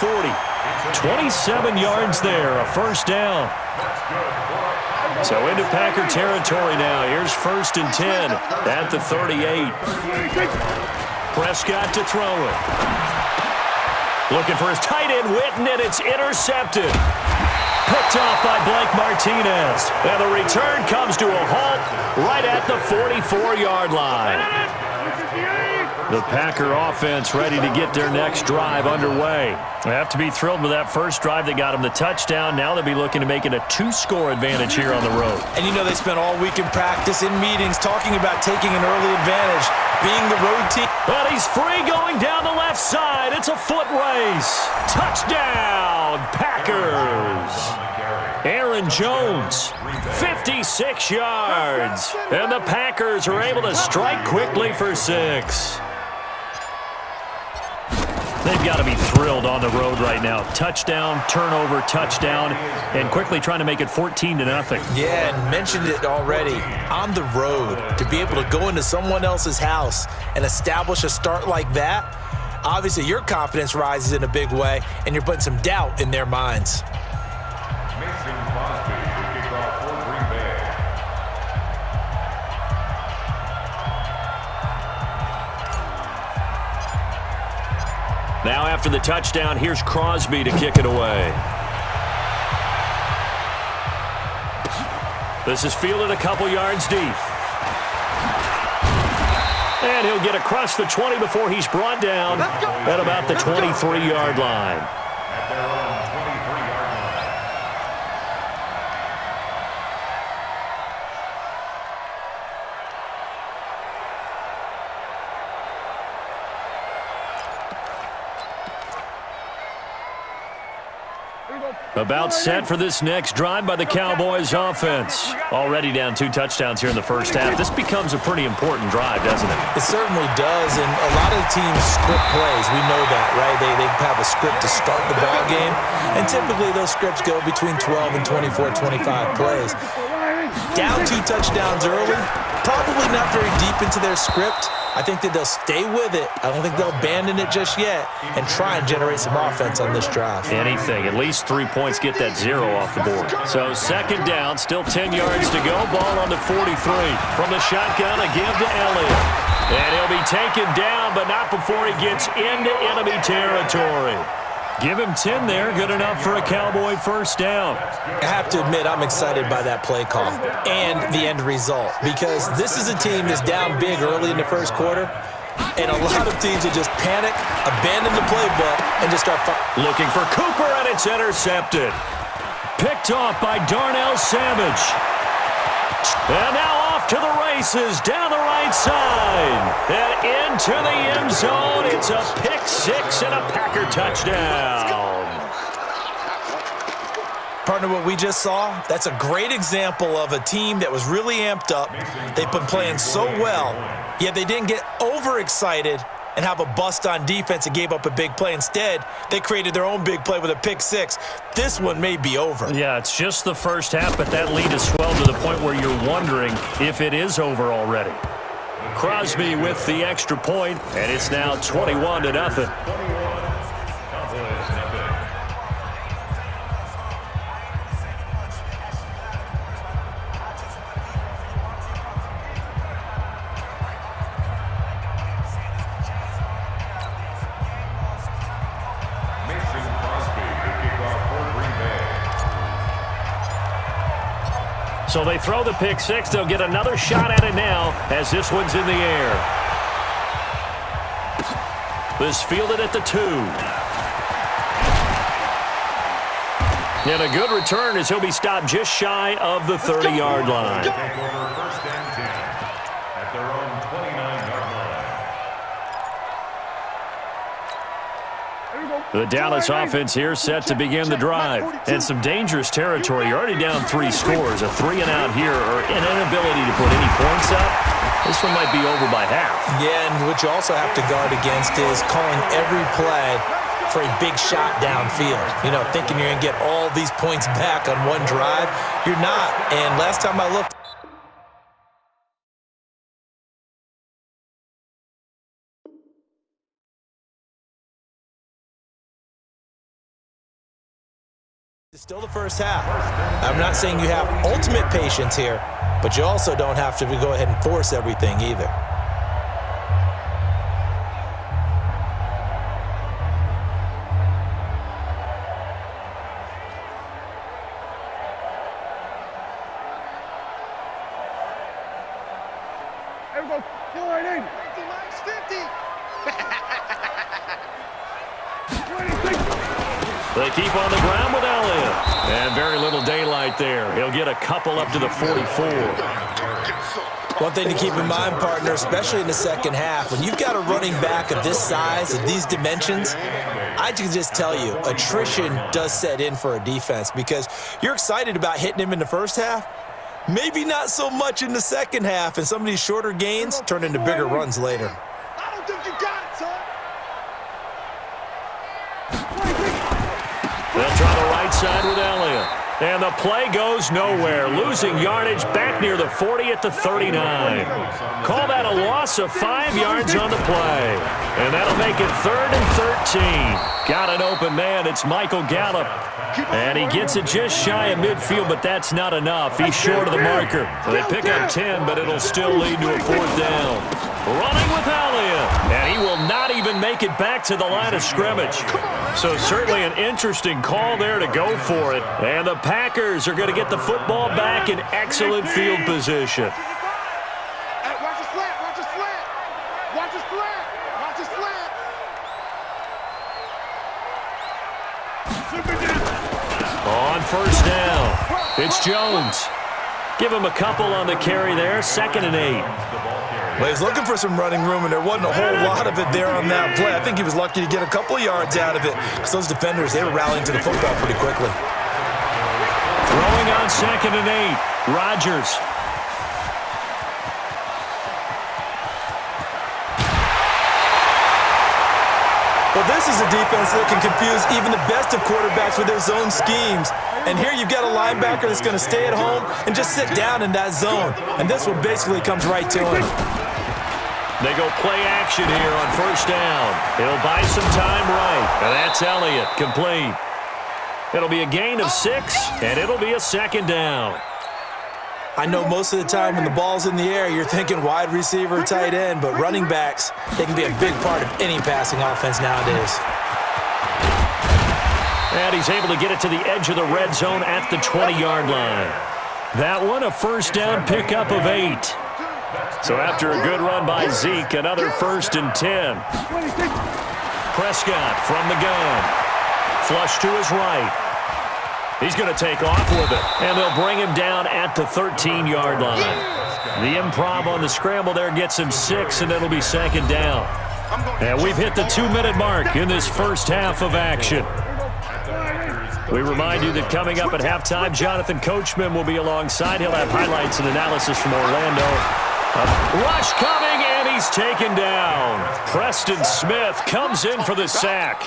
40. 27 yards there, a first down. So into Packer territory now. Here's 1st and 10 at the 38. Prescott to throw it. Looking for his tight end, Witten, and it's intercepted. Picked off by Blake Martinez. And the return comes to a halt right at the 44-yard line. The Packer offense ready to get their next drive underway. They have to be thrilled with that first drive that got them the touchdown. Now they'll be looking to make it a 2-score advantage here on the road. And you know they spent all week in practice, in meetings, talking about taking an early advantage, being the road team. But he's free going down the left side. It's a foot race. Touchdown, Packers. Aaron Jones, 56 yards. And the Packers are able to strike quickly for 6. They've got to be thrilled on the road right now. Touchdown, turnover, touchdown, and quickly trying to make it 14-0. Yeah, and mentioned it already. On the road, to be able to go into someone else's house and establish a start like that, obviously your confidence rises in a big way, and you're putting some doubt in their minds. Now after the touchdown, here's Crosby to kick it away. This is fielded a couple yards deep. And he'll get across the 20 before he's brought down at about the 23-yard line. About set for this next drive by the Cowboys offense. Already down 2 touchdowns here in the first half. This becomes a pretty important drive, doesn't it? It certainly does, and a lot of teams script plays. We know that, right? They have a script to start the ball game, and typically those scripts go between 12 and 24, 25 plays. Down 2 touchdowns early, probably not very deep into their script. I think that they'll stay with it. I don't think they'll abandon it just yet and try and generate some offense on this drive. Anything. At least 3 points get that 0 off the board. So 2nd down, still 10 yards to go. Ball on the 43. From the shotgun, a give to Elliott. And he'll be taken down, but not before he gets into enemy territory. Give him 10 there. Good enough for a Cowboy first down. I have to admit, I'm excited by that play call and the end result, because this is a team that's down big early in the first quarter, and a lot of teams that just panic, abandon the playbook, and just start firing. Looking for Cooper, and it's intercepted. Picked off by Darnell Savage. And now off to the races, down the right side. And into the end zone. It's a pick-6 and a Packer touchdown. Partner, what we just saw, that's a great example of a team that was really amped up. They've been playing so well, yet they didn't get overexcited and have a bust on defense and gave up a big play. Instead, they created their own big play with a pick-6. This one may be over. Yeah, it's just the first half, but that lead has swelled to the point where you're wondering if it is over already. Crosby with the extra point, and it's now 21-0. So they throw the pick-6. They'll get another shot at it now as this one's in the air. This fielded at the 2. And a good return as he'll be stopped just shy of the 30-yard line. The Dallas offense here set to begin the drive. And some dangerous territory. You're already down 3 scores. A 3-and-out here, or an inability to put any points up. This one might be over by half. Yeah, and what you also have to guard against is calling every play for a big shot downfield. You know, thinking you're going to get all these points back on one drive. You're not. And last time I looked, It's still the first half. I'm not saying you have ultimate patience here, but you also don't have to go ahead and force everything either. Everyone, go right in. 50. They keep on the ground with Elliott. And very little daylight there. He'll get a couple up to the 44. One thing to keep in mind, partner, especially in the second half, when you've got a running back of this size, of these dimensions, I can just tell you, attrition does set in for a defense because you're excited about hitting him in the first half. Maybe not so much in the second half, and some of these shorter gains turn into bigger runs later. I don't think you got it, son. They'll try the right side with Elliott. And the play goes nowhere, losing yardage back near the 40 at the 39. Call that a loss of 5 yards on the play. And that'll make it 3rd and 13. Got an open man. It's Michael Gallup. And he gets it just shy of midfield, but that's not enough. He's short of the marker. They pick up 10, but it'll still lead to a 4th down. Running with Elliott. And he will not even make it back to the line of scrimmage. So certainly an interesting call there to go for it. And the Packers are going to get the football back in excellent field position. Hey, watch the slant. Watch the slant. Watch the slant. Watch the slant. On 1st down, it's Jones. Give him a couple on the carry there, 2nd and 8. Well, he's looking for some running room, and there wasn't a whole lot of it there on that play. I think he was lucky to get a couple of yards out of it. So those defenders, they were rallying to the football pretty quickly. Throwing on 2nd and 8, Rodgers. Well, this is a defense that can confuse even the best of quarterbacks with their zone schemes. And here you've got a linebacker that's going to stay at home and just sit down in that zone. And this one basically comes right to him. They go play action here on 1st down. He'll buy some time right. And that's Elliott, complete. It'll be a gain of 6, and it'll be a 2nd down. I know most of the time when the ball's in the air, you're thinking wide receiver, tight end, but running backs, they can be a big part of any passing offense nowadays. And he's able to get it to the edge of the red zone at the 20-yard line. That one, a 1st down pickup of 8. So after a good run by Zeke, another 1st and 10. Prescott from the gun. Flush to his right. He's going to take off with it, and they'll bring him down at the 13-yard line. The improv on the scramble there gets him 6, and it'll be 2nd down. And we've hit the 2-minute mark in this first half of action. We remind you that coming up at halftime, Jonathan Coachman will be alongside. He'll have highlights and analysis from Orlando. Rush coming, and he's taken down. Preston Smith comes in for the sack.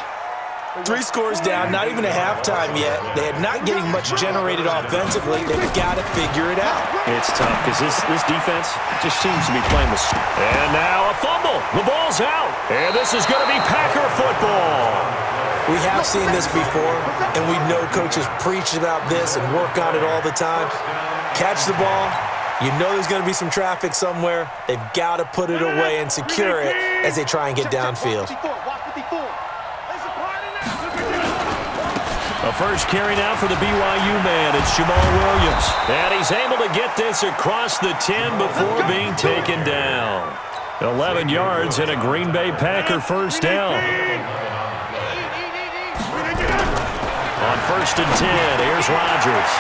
3 scores down, not even a halftime yet. They are not getting much generated offensively. They've got to figure it out. It's tough because this defense just seems to be playing with... And now a fumble. The ball's out. And this is going to be Packer football. We have seen this before, and we know coaches preach about this and work on it all the time. Catch the ball. You know there's going to be some traffic somewhere. They've got to put it away and secure it as they try and get downfield. A first carry now for the BYU man. It's Jamal Williams. And he's able to get this across the 10 before being taken down. 11 yards and a Green Bay Packer 1st down. On 1st and 10, here's Rodgers.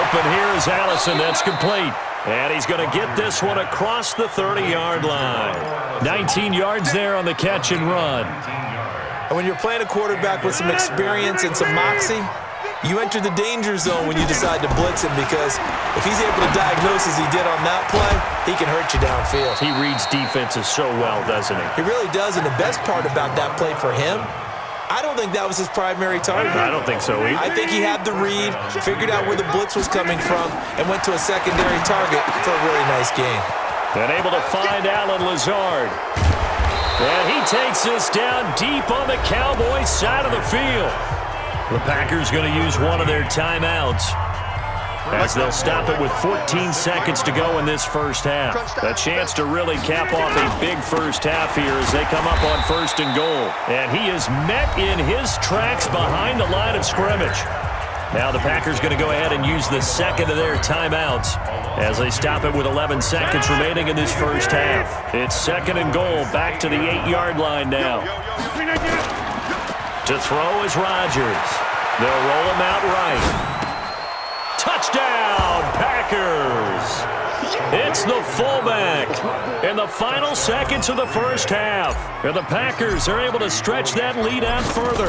Open here is Allison. That's complete. And he's going to get this one across the 30-yard line. 19 yards there on the catch and run. And when you're playing a quarterback with some experience and some moxie, you enter the danger zone when you decide to blitz him because if he's able to diagnose as he did on that play, he can hurt you downfield. He reads defenses so well, doesn't he? He really does, and the best part about that play for him, I don't think that was his primary target. I don't think so either. I think he had the read, figured out where the blitz was coming from, and went to a secondary target for a really nice gain. And able to find Allen Lazard. And he takes this down deep on the Cowboys side of the field. The Packers going to use one of their timeouts as they'll stop it with 14 seconds to go in this first half. A chance to really cap off a big first half here as they come up on 1st and goal. And he is met in his tracks behind the line of scrimmage. Now the Packers going to go ahead and use the second of their timeouts as they stop it with 11 seconds remaining in this first half. It's 2nd and goal, back to the 8-yard line now. To throw is Rodgers. They'll roll him out right. Touchdown, Packers! It's the fullback in the final seconds of the first half. And the Packers are able to stretch that lead out further.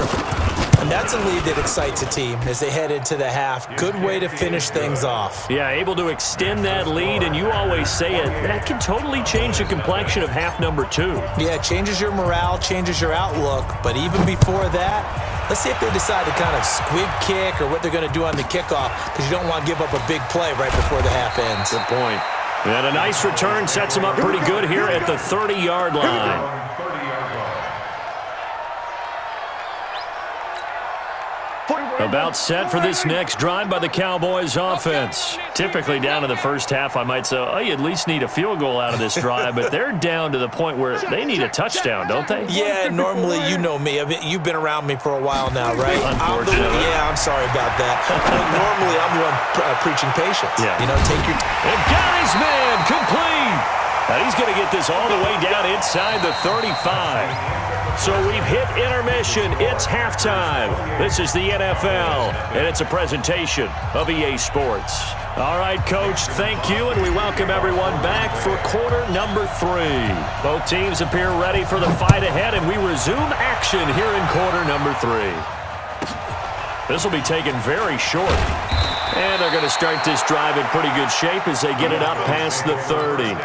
And that's a lead that excites a team as they head into the half. Good way to finish things off. Yeah, able to extend that lead, and you always say it, that can totally change the complexion of half number 2. Yeah, it changes your morale, changes your outlook. But even before that, let's see if they decide to kind of squib kick or what they're going to do on the kickoff, because you don't want to give up a big play right before the half ends. Good point. And a nice return sets them up pretty good here at the 30-yard line. About set for this next drive by the Cowboys offense. Typically down in the first half, I might say, oh, you at least need a field goal out of this drive, but they're down to the point where they need a touchdown, don't they? Yeah, normally, you know me. I mean, you've been around me for a while now, right? Unfortunately. I'm sorry about that. Normally, I'm the one preaching patience. Yeah. You know, take your And got his man complete. Now he's going to get this all the way down inside the 35. So we've hit intermission. It's halftime. This is the NFL, and it's a presentation of EA Sports. All right, Coach, thank you, and we welcome everyone back for quarter number 3. Both teams appear ready for the fight ahead, and we resume action here in quarter number 3. This will be taken very short. And they're going to start this drive in pretty good shape as they get it up past the 30.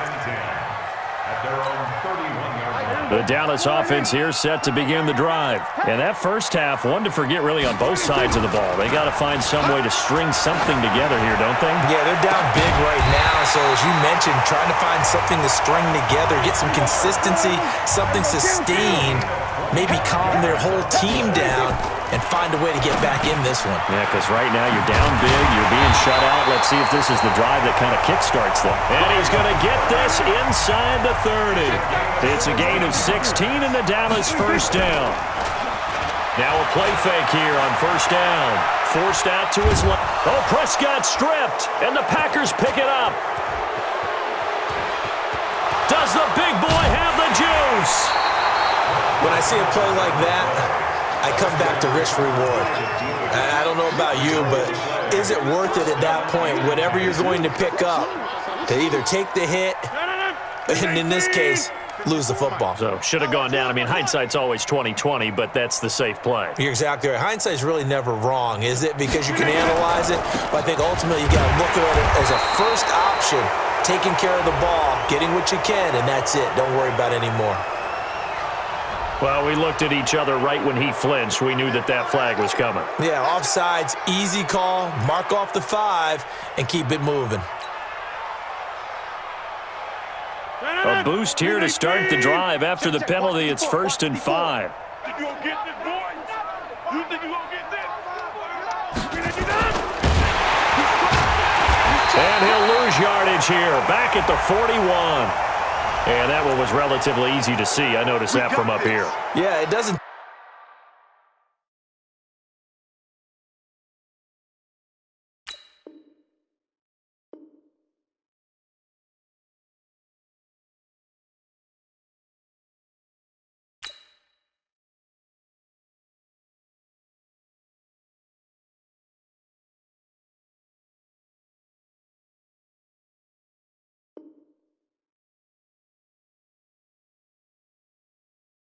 The Dallas offense here set to begin the drive. And that first half, one to forget really on both sides of the ball. They got to find some way to string something together here, don't they? Yeah, they're down big right now. So as you mentioned, trying to find something to string together, get some consistency, something sustained, maybe calm their whole team down and find a way to get back in this one. Yeah, because right now you're down big, you're being shut out. Let's see if this is the drive that kind of kickstarts them. And he's going to get this inside the 30. It's a gain of 16 in the Dallas first down. Now a play fake here on first down. Forced out to his left. Oh, Prescott stripped, and the Packers pick it up. Does the big boy have the juice? When I see a play like that, I come back to risk-reward. I don't know about you, but is it worth it at that point, whatever you're going to pick up, to either take the hit, and in this case, lose the football? So, should have gone down. I mean, hindsight's always 20/20, but that's the safe play. You're exactly right. Hindsight's really never wrong, is it? Because you can analyze it, but I think ultimately you got to look at it as a first option, taking care of the ball, getting what you can, and that's it. Don't worry about any more. Well, we looked at each other right when he flinched. We knew that that flag was coming. Yeah, offsides, easy call, mark off the 5, and keep it moving. A boost here to start the drive after the penalty. It's 1st and 5. You gonna get this, boy? You think you gonna get this? And he'll lose yardage here, back at the 41. And that one was relatively easy to see. I noticed that from up here. Yeah, it doesn't